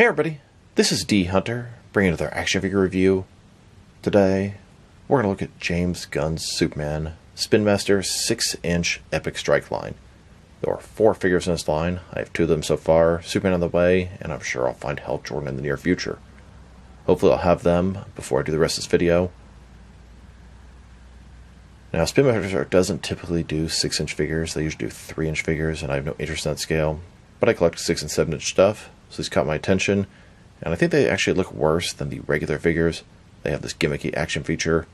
everybody, this is D Hunter, bringing another action figure review. Today, we're going to look at James Gunn's Superman Spinmaster 6-inch Epic Strike line. There are 4 figures in this line. I have 2 of them so far, Superman on the way, and I'm sure I'll find Hal Jordan in the near future. Hopefully I'll have them before I do the rest of this video. Now, Spinmaster doesn't typically do 6-inch figures. They usually do 3-inch figures, and I have no interest in that scale. But I collect 6 and 7-inch stuff, so these caught my attention. And I think they actually look worse than the regular figures. They have this gimmicky action feature.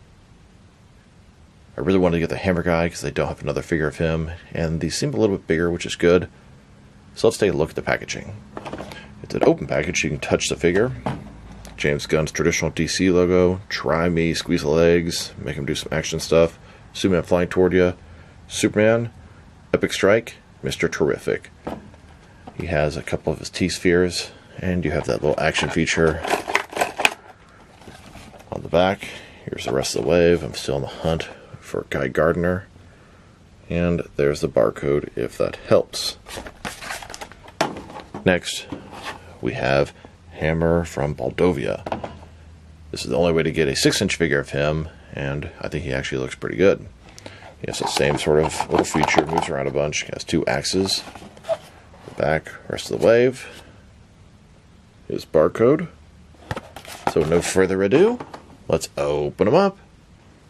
I really wanted to get the Hammer guy because they don't have another figure of him. And these seem a little bit bigger, which is good. So let's take a look at the packaging. It's an open package, so you can touch the figure. James Gunn's traditional DC logo. Try me, squeeze the legs, make him do some action stuff. Superman flying toward you. Superman, Epic Strike, Mr. Terrific. He has a couple of his T-spheres, and you have that little action feature on the back. Here's the rest of the wave. I'm still on the hunt for Guy Gardner. And there's the barcode, if that helps. Next, we have Hammer from Moldova. This is the only way to get a 6-inch figure of him, and I think he actually looks pretty good. He has the same sort of little feature, moves around a bunch. He has 2 axes. The back, rest of the wave. His barcode. So no further ado, let's open him up.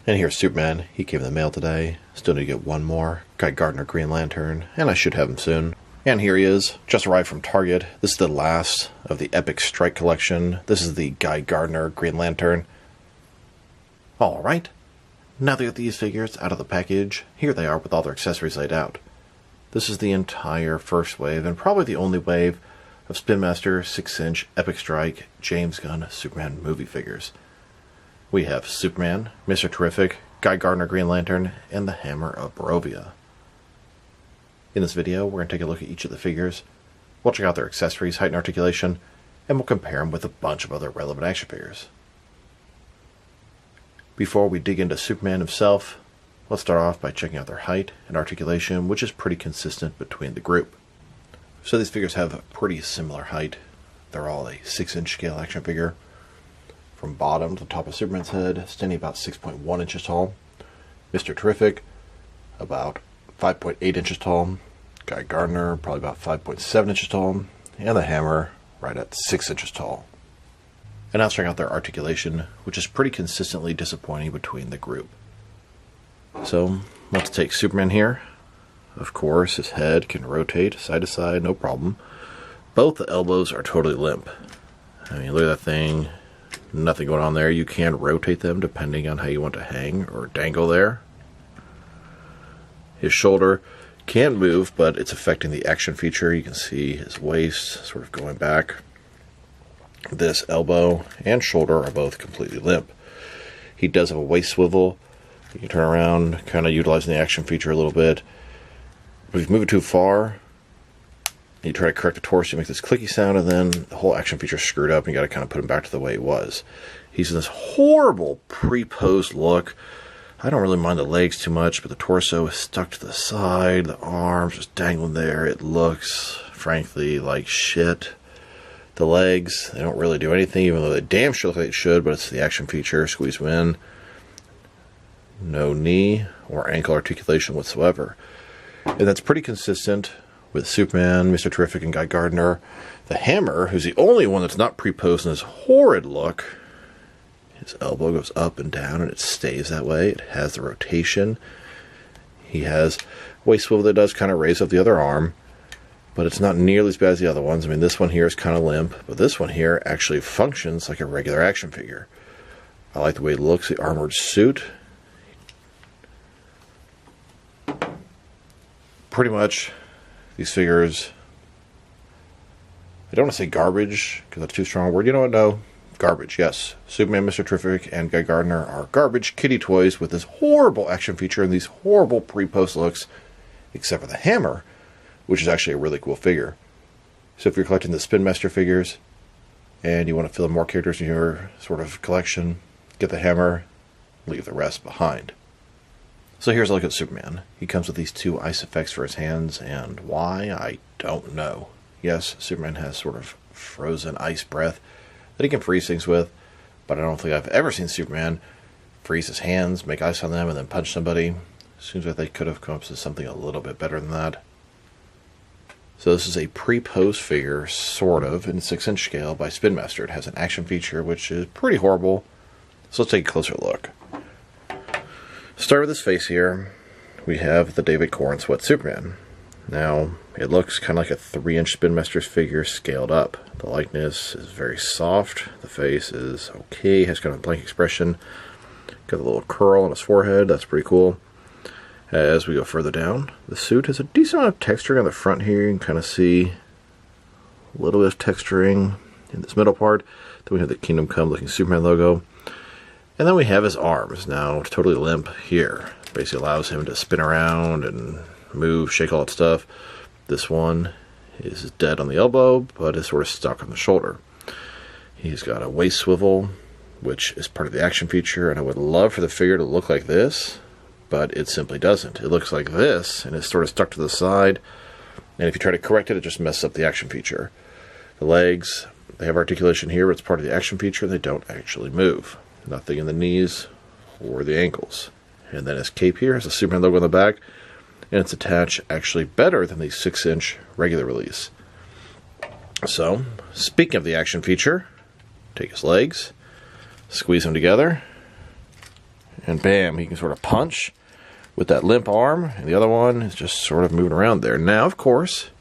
And here's Superman. He came in the mail today. Still need to get one more. Guy Gardner Green Lantern, and I should have him soon. And here he is, just arrived from Target. This is the last of the Epic Strike collection. This is the Guy Gardner Green Lantern. Alright, now that we got these figures out of the package, here they are with all their accessories laid out. This is the entire first wave, and probably the only wave of Spinmaster 6-inch Epic Strike James Gunn Superman movie figures. We have Superman, Mr. Terrific, Guy Gardner Green Lantern, and the Hammer of Barovia. In this video, we're going to take a look at each of the figures. We'll check out their accessories, height, and articulation, and we'll compare them with a bunch of other relevant action figures. Before we dig into Superman himself, let's start off by checking out their height and articulation, which is pretty consistent between the group. So these figures have a pretty similar height. They're all a 6-inch scale action figure. From bottom to the top of Superman's head, standing about 6.1 inches tall. Mr. Terrific, about 5.8 inches tall. Guy Gardner, probably about 5.7 inches tall. And the Hammer, right at 6 inches tall. And now let's check out their articulation, which is pretty consistently disappointing between the group. So, let's take Superman here. Of course, his head can rotate side to side, no problem. Both the elbows are totally limp. I mean, look at that thing. Nothing going on there. You can rotate them depending on how you want to hang or dangle there. His shoulder can move, but it's affecting the action feature. You can see his waist sort of going back. This elbow and shoulder are both completely limp. He does have a waist swivel. You can turn around, kind of utilizing the action feature a little bit. But if you move it too far, you try to correct the torso, you make this clicky sound, and then the whole action feature is screwed up, and you got to kind of put him back to the way he was. He's in this horrible pre-posed look. I don't really mind the legs too much, but the torso is stuck to the side, the arms just dangling there. It looks, frankly, like shit. The legs, they don't really do anything, even though they damn sure look like they should, but it's the action feature, squeeze them in. No knee or ankle articulation whatsoever. And that's pretty consistent with Superman, Mr. Terrific, and Guy Gardner. The Hammer, who's the only one that's not pre-posed in this horrid look, his elbow goes up and down, and it stays that way. It has the rotation. He has waist swivel that does kind of raise up the other arm, but it's not nearly as bad as the other ones. I mean, this one here is kind of limp, but this one here actually functions like a regular action figure. I like the way it looks, the armored suit. Pretty much, these figures, I don't want to say garbage, because that's too strong a word. You know what? No. Garbage, yes. Superman, Mr. Terrific, and Guy Gardner are garbage kitty toys with this horrible action feature and these horrible pre-post looks, except for the Hammer, which is actually a really cool figure. So if you're collecting the Spinmaster figures and you want to fill in more characters in your sort of collection, get the Hammer, leave the rest behind. So here's a look at Superman. He comes with these 2 ice effects for his hands, and why, I don't know. Yes, Superman has sort of frozen ice breath that he can freeze things with, but I don't think I've ever seen Superman freeze his hands, make ice on them, and then punch somebody. Seems like they could have come up with something a little bit better than that. So this is a pre-pose figure, sort of, in 6-inch scale by Spinmaster. It has an action feature, which is pretty horrible. So let's take a closer look. Start with his face here. We have the David Corn Sweat Superman. Now, it looks kind of like a 3-inch Spinmaster figure scaled up. The likeness is very soft. The face is okay, has kind of a blank expression. Got a little curl on his forehead. That's pretty cool. As we go further down, the suit has a decent amount of texturing on the front here. You can kind of see a little bit of texturing in this middle part. Then we have the Kingdom Come looking Superman logo. And then we have his arms, now totally limp here. Basically allows him to spin around and move, shake all that stuff. This one is dead on the elbow, but is sort of stuck on the shoulder. He's got a waist swivel, which is part of the action feature, and I would love for the figure to look like this, but it simply doesn't. It looks like this, and it's sort of stuck to the side, and if you try to correct it, it just messes up the action feature. The legs, they have articulation here, but it's part of the action feature, and they don't actually move. Nothing in the knees or the ankles. And then his cape here has a Superman logo on the back, and it's attached actually better than the 6-inch regular release. So, speaking of the action feature, take his legs, squeeze them together, and bam, he can sort of punch with that limp arm, and the other one is just sort of moving around there. Now, of course,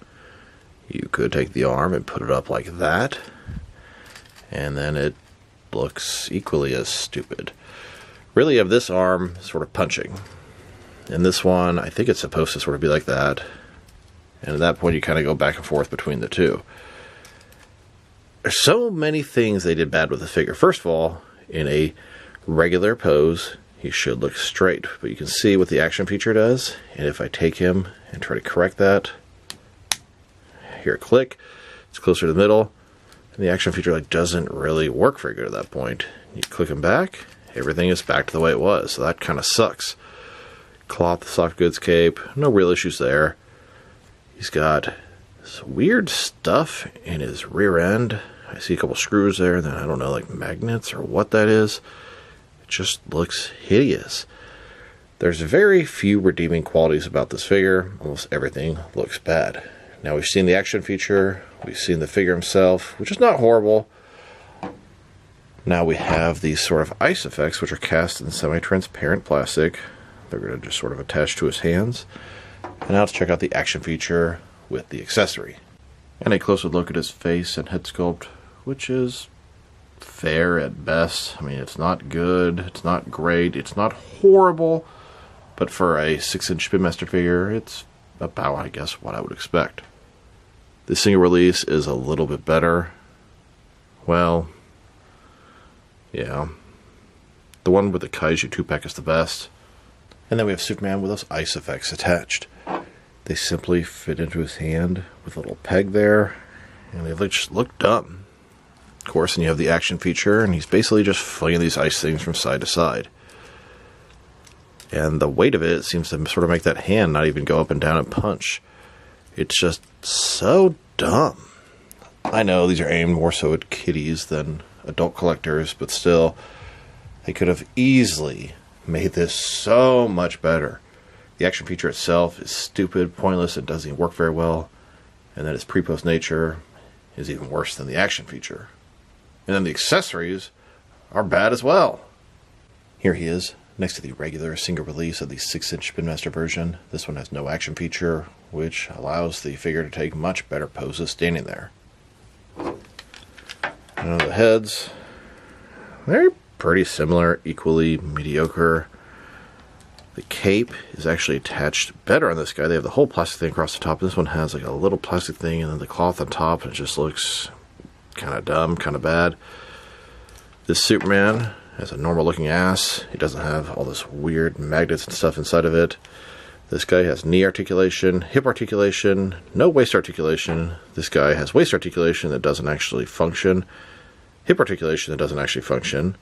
you could take the arm and put it up like that, and then it looks equally as stupid. Really, you have this arm sort of punching, and this one, I think it's supposed to sort of be like that, and at that point you kind of go back and forth between the two. There's so many things they did bad with the figure. First of all, in a regular pose, he should look straight, but you can see what the action feature does, and if I take him and try to correct that, here, click, it's closer to the middle, and the action feature doesn't really work very good at that point. You click him back, everything is back to the way it was, so that kind of sucks. Cloth soft goods cape, no real issues there. He's got this weird stuff in his rear end. I see a couple screws there, and then I don't know, like magnets or what that is. It just looks hideous. There's very few redeeming qualities about this figure. Almost everything looks bad. Now we've seen the action feature, we've seen the figure himself, which is not horrible. Now we have these sort of ice effects, which are cast in semi-transparent plastic. They're going to just sort of attach to his hands. And now let's check out the action feature with the accessory. And a closer look at his face and head sculpt, which is fair at best. I mean, it's not good, it's not great, it's not horrible, but for a 6-inch Spinmaster figure, it's about, I guess, what I would expect. The single release is a little bit better. Well, yeah. The one with the Kaiju 2-pack is the best. And then we have Superman with those ice effects attached. They simply fit into his hand with a little peg there, and they just look dumb. Of course, and you have the action feature, and he's basically just flinging these ice things from side to side. And the weight of it seems to sort of make that hand not even go up and down and punch. It's just so dumb. I know these are aimed more so at kiddies than adult collectors, but still, they could have easily made this so much better. The action feature itself is stupid, pointless, it doesn't even work very well. And then its pre-post nature is even worse than the action feature. And then the accessories are bad as well. Here he is, next to the regular single release of the 6-inch Spinmaster version. This one has no action feature, which allows the figure to take much better poses standing there. Now the heads, they're pretty similar, equally mediocre. The cape is actually attached better on this guy. They have the whole plastic thing across the top. This one has like a little plastic thing and then the cloth on top, and it just looks kind of dumb, kind of bad. This Superman has a normal looking ass. He doesn't have all this weird magnets and stuff inside of it. This guy has knee articulation, hip articulation, no waist articulation. This guy has waist articulation that doesn't actually function, hip articulation that doesn't actually function,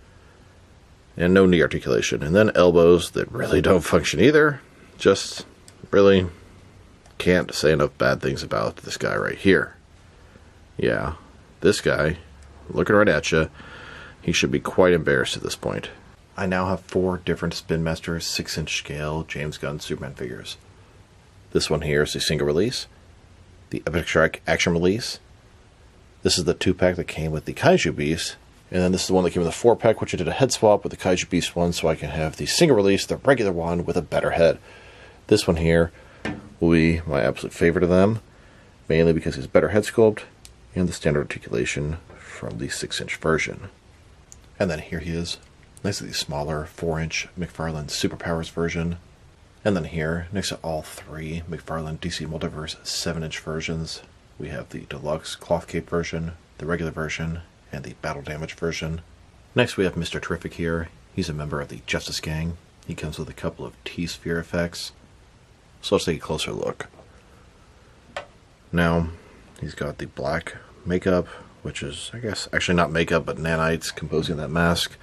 and no knee articulation. And then elbows that really don't function either. Just really can't say enough bad things about this guy right here. Yeah, this guy, looking right at you, he should be quite embarrassed at this point. I now have 4 different Spinmaster 6-inch scale James Gunn Superman figures. This one here is the single release, the Epic Strike action release. This is the 2-pack that came with the Kaiju Beast. And then this is the one that came with a 4-pack, which I did a head swap with the Kaiju Beast one, so I can have the single release, the regular one, with a better head. This one here will be my absolute favorite of them, mainly because it's better head sculpt and the standard articulation from the 6-inch version. And then here he is, nicely smaller 4-inch McFarlane Superpowers version. And then here, next to all 3 McFarlane DC Multiverse 7-inch versions, we have the deluxe cloth cape version, the regular version, and the battle damage version. Next we have Mr. Terrific here. He's a member of the Justice Gang. He comes with a couple of T-sphere effects. So let's take a closer look. Now, he's got the black makeup, which is, I guess, actually not makeup, but nanites composing that mask.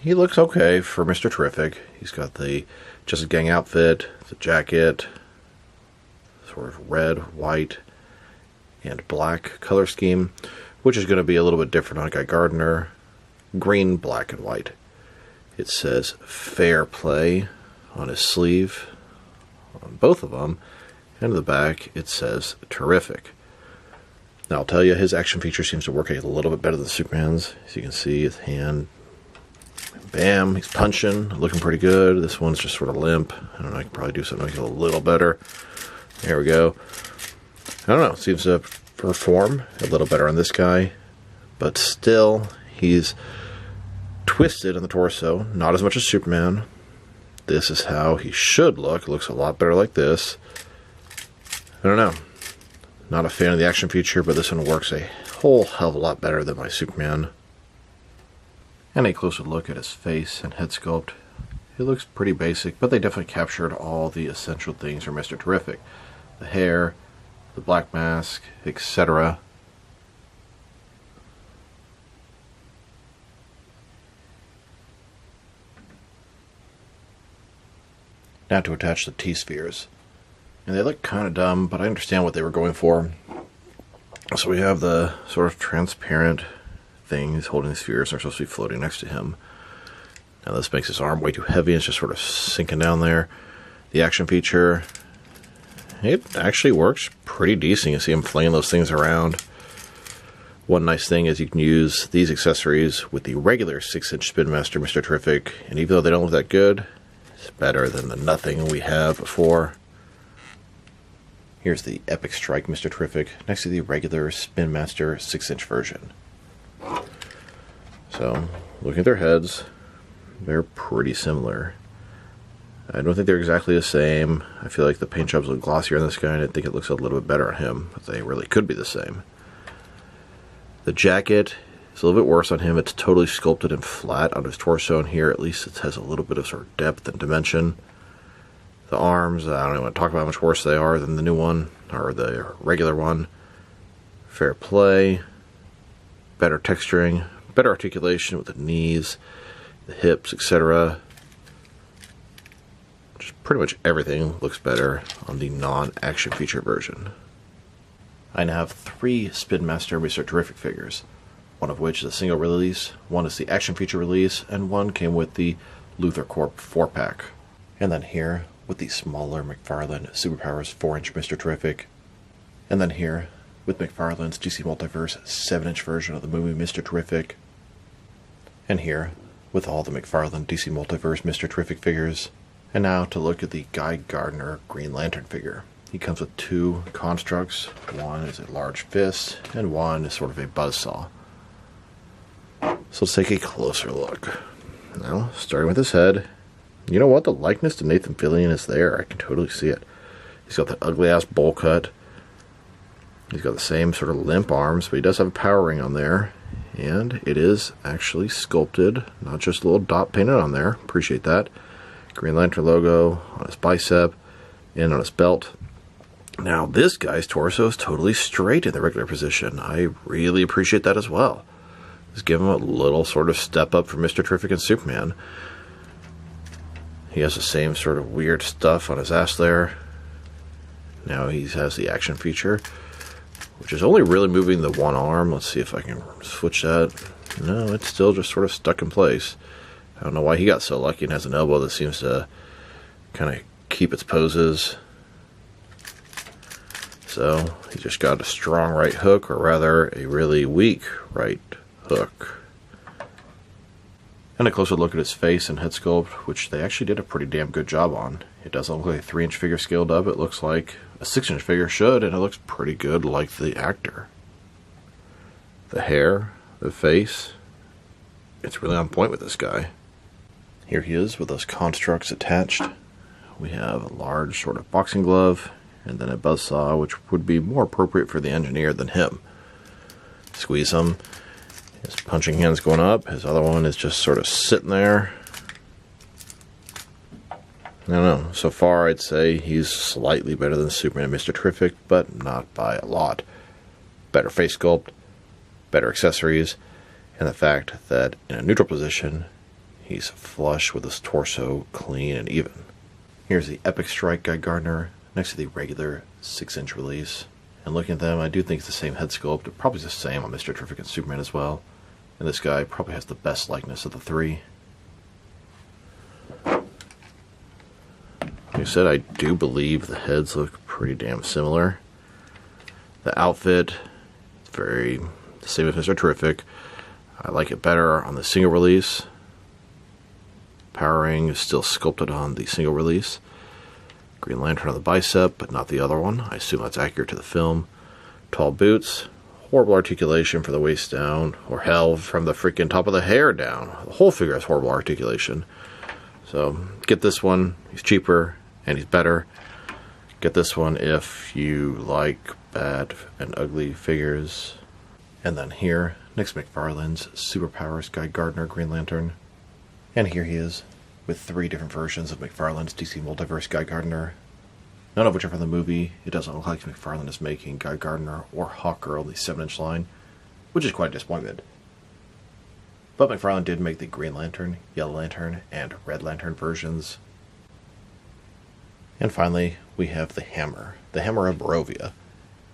He looks okay for Mr. Terrific. He's got the Justice Gang outfit, the jacket, sort of red, white, and black color scheme, which is going to be a little bit different on Guy Gardner. Green, black, and white. It says Fair Play on his sleeve, on both of them, and in the back it says Terrific. Now I'll tell you, his action feature seems to work a little bit better than Superman's. As you can see, his hand, bam, he's punching, looking pretty good. This one's just sort of limp. I don't know, I could probably do something to make it a little better. There we go. I don't know, seems to perform a little better on this guy, but still he's twisted in the torso, not as much as Superman. This is how he should look. It looks a lot better like this. I don't know, not a fan of the action feature, but this one works a whole hell of a lot better than my Superman. And a closer look at his face and head sculpt. It looks pretty basic, but they definitely captured all the essential things from Mr. Terrific. The hair, the black mask, etc. Now to attach the T-spheres. And they look kind of dumb, but I understand what they were going for. So we have the sort of transparent thing. He's holding the spheres and are supposed to be floating next to him. Now this makes his arm way too heavy. It's just sort of sinking down there. The action feature, it actually works pretty decent. You see him flinging those things around. One nice thing is you can use these accessories with the regular 6-inch Spinmaster Mr. Terrific, and even though they don't look that good, it's better than the nothing we have before. Here's the Epic Strike Mr. Terrific next to the regular Spinmaster 6-inch version. So, looking at their heads, they're pretty similar. I don't think they're exactly the same. I feel like the paint job's a little glossier on this guy, and I think it looks a little bit better on him, but they really could be the same. The jacket is a little bit worse on him. It's totally sculpted and flat on his torso, and here at least it has a little bit of sort of depth and dimension. The arms, I don't even want to talk about how much worse they are than the new one, or the regular one. Fair play, better texturing, better articulation with the knees, the hips, etc. Just pretty much everything looks better on the non-action feature version. I now have 3 Spinmaster Mr. Terrific figures, one of which is a single release, one is the action feature release, and one came with the Luthor Corp 4-pack. And then here, with the smaller McFarlane Superpowers 4-inch Mr. Terrific. And then here, with McFarlane's DC Multiverse 7-inch version of the movie Mr. Terrific. And here, with all the McFarlane DC Multiverse Mr. Terrific figures. And now to look at the Guy Gardner Green Lantern figure. He comes with 2 constructs. One is a large fist, and one is sort of a buzzsaw. So let's take a closer look. Now, starting with his head. You know what? The likeness to Nathan Fillion is there. I can totally see it. He's got the ugly-ass bowl cut. He's got the same sort of limp arms, but he does have a power ring on there. And it is actually sculpted, not just a little dot painted on there. Appreciate that. Green Lantern logo on his bicep and on his belt. Now, this guy's torso is totally straight in the regular position. I really appreciate that as well. Just give him a little sort of step up from Mr. Terrific and Superman. He has the same sort of weird stuff on his ass there. Now he has the action feature. which is only really moving the one arm. Let's see if I can switch that. No, it's still just sort of stuck in place. I don't know why he got so lucky and has an elbow that seems to kind of keep its poses. So he just got a strong right hook, or rather a really weak right hook. And a closer look at his face and head sculpt, which they actually did a pretty damn good job on. It doesn't look like a 3-inch figure scaled up. It looks like a 6-inch figure should, and it looks pretty good like the actor. The hair, the face, it's really on point with this guy. Here he is with those constructs attached. We have a large sort of boxing glove, and then a buzzsaw, which would be more appropriate for the engineer than him. Squeeze him. His punching hand's going up. His other one is just sort of sitting there. I don't know. So far, I'd say he's slightly better than Superman and Mr. Terrific, but not by a lot. Better face sculpt, better accessories, and the fact that in a neutral position, he's flush with his torso clean and even. Here's the Epic Strike by Gardner next to the regular 6-inch release. And looking at them, I do think it's the same head sculpt. It probably is the same on Mr. Terrific and Superman as well. And this guy probably has the best likeness of the three. Like I said, I do believe the heads look pretty damn similar. The outfit, very the same as Mr. Terrific. I like it better on the single release. Power ring is still sculpted on the single release. Green Lantern on the bicep, but not the other one. I assume that's accurate to the film. Tall boots. Horrible articulation for the waist down, or hell, from the freaking top of the hair down. The whole figure has horrible articulation. So, get this one. He's cheaper, and he's better. Get this one if you like bad and ugly figures. And then here, next McFarlane's Superpowers by Gardner Green Lantern. And here he is, with 3 different versions of McFarlane's DC Multiverse Guy Gardner. None of which are from the movie. It doesn't look like McFarlane is making Guy Gardner or Hawkgirl the 7-inch line, which is quite a disappointment. But McFarlane did make the Green Lantern, Yellow Lantern, and Red Lantern versions. And finally, we have the Hammer of Barovia.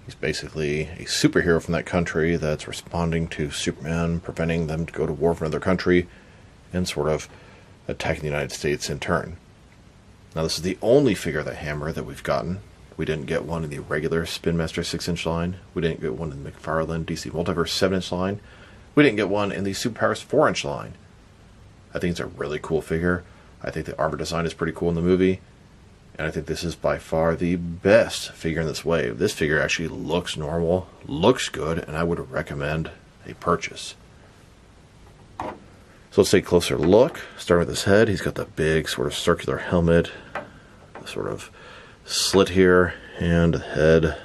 He's basically a superhero from that country that's responding to Superman, preventing them to go to war for another country, and sort of attacking the United States in turn. Now, this is the only figure of the Hammer that we've gotten. We didn't get one in the regular Spinmaster 6-inch line. We didn't get one in the McFarlane DC Multiverse 7-inch line. We didn't get one in the Superpowers 4-inch line. I think it's a really cool figure. I think the armor design is pretty cool in the movie. And I think this is by far the best figure in this wave. This figure actually looks normal, looks good, and I would recommend a purchase. So let's take a closer look. Starting with his head, he's got the big sort of circular helmet, the sort of slit here, and the head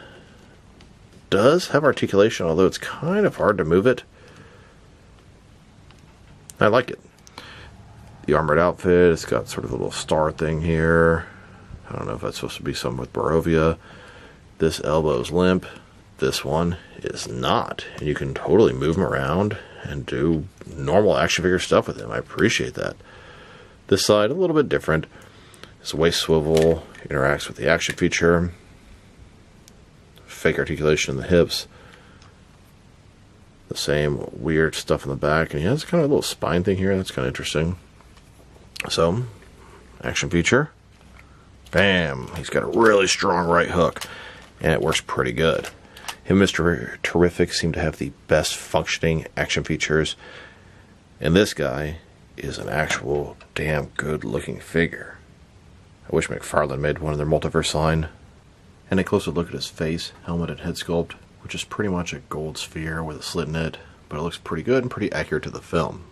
does have articulation, although it's kind of hard to move it. I like it. The armored outfit, it's got sort of a little star thing here. I don't know if that's supposed to be something with Barovia. This elbow's limp. This one is not. And you can totally move him around and do normal action figure stuff with him. I appreciate that. This side, a little bit different. His waist swivel interacts with the action feature. Fake articulation in the hips. The same weird stuff in the back. And he has kind of a little spine thing here. That's kind of interesting. So, action feature. Bam! He's got a really strong right hook. And it works pretty good. Him and Mr. Terrific seem to have the best functioning action features. And this guy is an actual damn good looking figure. I wish McFarlane made one in their multiverse line. And a closer look at his face, helmet, and head sculpt, which is pretty much a gold sphere with a slit in it, but it looks pretty good and pretty accurate to the film.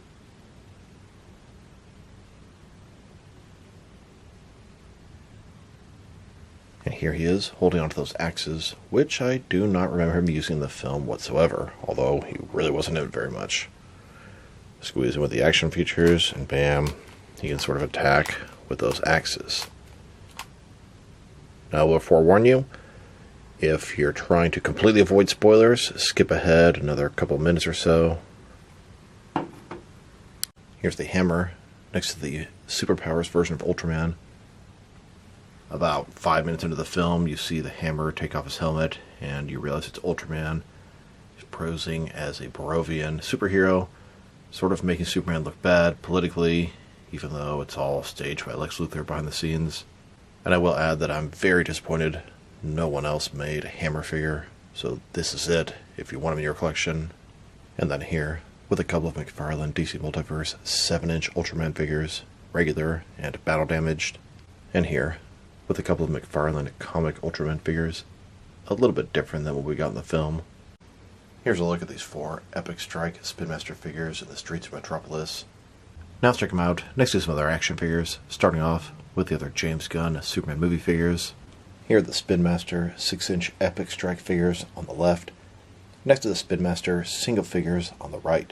And here he is, holding onto those axes, which I do not remember him using in the film whatsoever, although he really wasn't in it very much. Squeeze him with the action features, and bam, he can sort of attack with those axes. Now, I will forewarn you, if you're trying to completely avoid spoilers, skip ahead another couple minutes or so. Here's the Hammer, next to the Superpowers version of Ultraman. About 5 minutes into the film, you see the Hammer take off his helmet, and you realize it's Ultraman. He's posing as a Barovian superhero, sort of making Superman look bad politically, even though it's all staged by Lex Luthor behind the scenes. And I will add that I'm very disappointed no one else made a Hammer figure, so this is it if you want them in your collection. And then here, with a couple of McFarlane DC Multiverse 7-inch Ultraman figures, regular and battle damaged. And here, with a couple of McFarlane comic Ultraman figures, a little bit different than what we got in the film. Here's a look at these 4 Epic Strike Spinmaster figures in the streets of Metropolis. Now let's check them out next to some other action figures, starting off with the other James Gunn Superman movie figures. Here are the Spinmaster 6-inch Epic Strike figures on the left, next to the Spinmaster single figures on the right.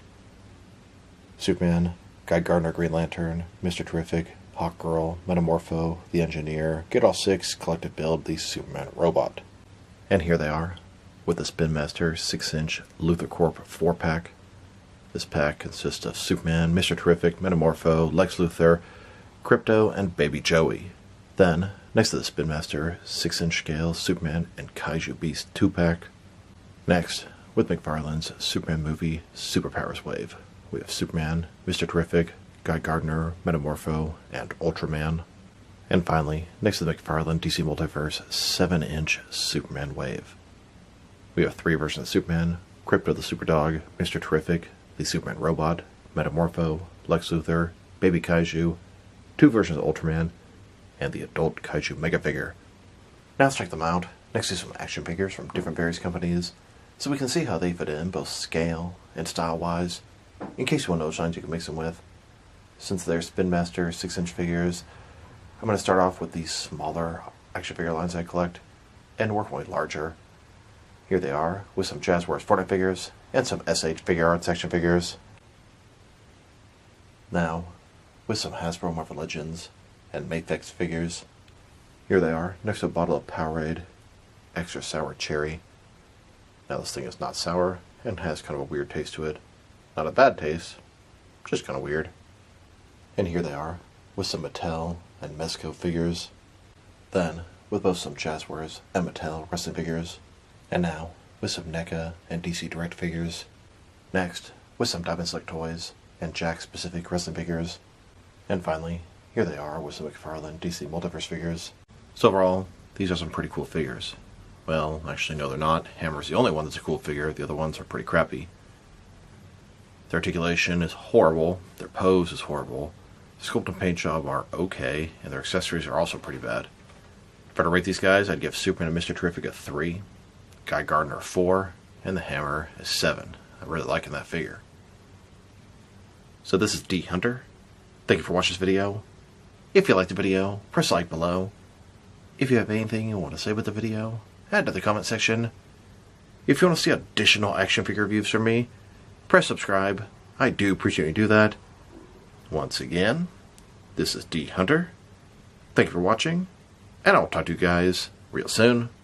Superman, Gardner Green Lantern, Mr. Terrific, Hawkgirl, Metamorpho, the Engineer, get all 6 collective build the Superman robot. And here they are, with the Spinmaster 6-inch Luthor Corp 4-pack. This pack consists of Superman, Mr. Terrific, Metamorpho, Lex Luthor, Crypto, and Baby Joey. Then, next to the Spinmaster 6-inch scale Superman and Kaiju Beast 2-pack. Next, with McFarlane's Superman movie Superpowers Wave, we have Superman, Mr. Terrific, Guy Gardner, Metamorpho, and Ultraman. And finally, next to the McFarlane DC Multiverse 7-inch Superman Wave, we have 3 versions of Superman: Crypto the Superdog, Mr. Terrific, the Superman Robot, Metamorpho, Lex Luthor, Baby Kaiju, 2 versions of Ultraman, and the adult Kaiju Mega Figure. Now let's check them out next to some action figures from different various companies, so we can see how they fit in both scale and style-wise, in case you want to know which lines you can mix them with. Since they're Spinmaster 6-inch figures, I'm going to start off with these smaller action figure lines I collect, and work my way larger. Here they are, with some Jazzwares Fortnite figures, and some SH Figure Arts action figures. Now, with some Hasbro Marvel Legends and Mafex figures. Here they are, next to a bottle of Powerade Extra Sour Cherry. Now this thing is not sour, and has kind of a weird taste to it. Not a bad taste, just kind of weird. And here they are, with some Mattel and Mezco figures. Then, with both some Jazzwares and Mattel wrestling figures. And now, with some NECA and DC Direct figures. Next, with some Diamond Select toys and Jack-specific wrestling figures. And finally, here they are with some McFarlane DC Multiverse figures. So overall, these are some pretty cool figures. Well, actually no they're not. Hammer's the only one that's a cool figure, the other ones are pretty crappy. Their articulation is horrible, their pose is horrible, the sculpt and paint job are okay, and their accessories are also pretty bad. If I were to rate these guys, I'd give Superman and Mr. Terrific a 3, Guy Gardner a 4, and the Hammer a 7. I'm really liking that figure. So this is D Hunter. Thank you for watching this video. If you liked the video, press like below. If you have anything you want to say about the video, add to the comment section. If you want to see additional action figure reviews from me, press subscribe. I do appreciate you do that. Once again, this is D Hunter. Thank you for watching, and I'll talk to you guys real soon.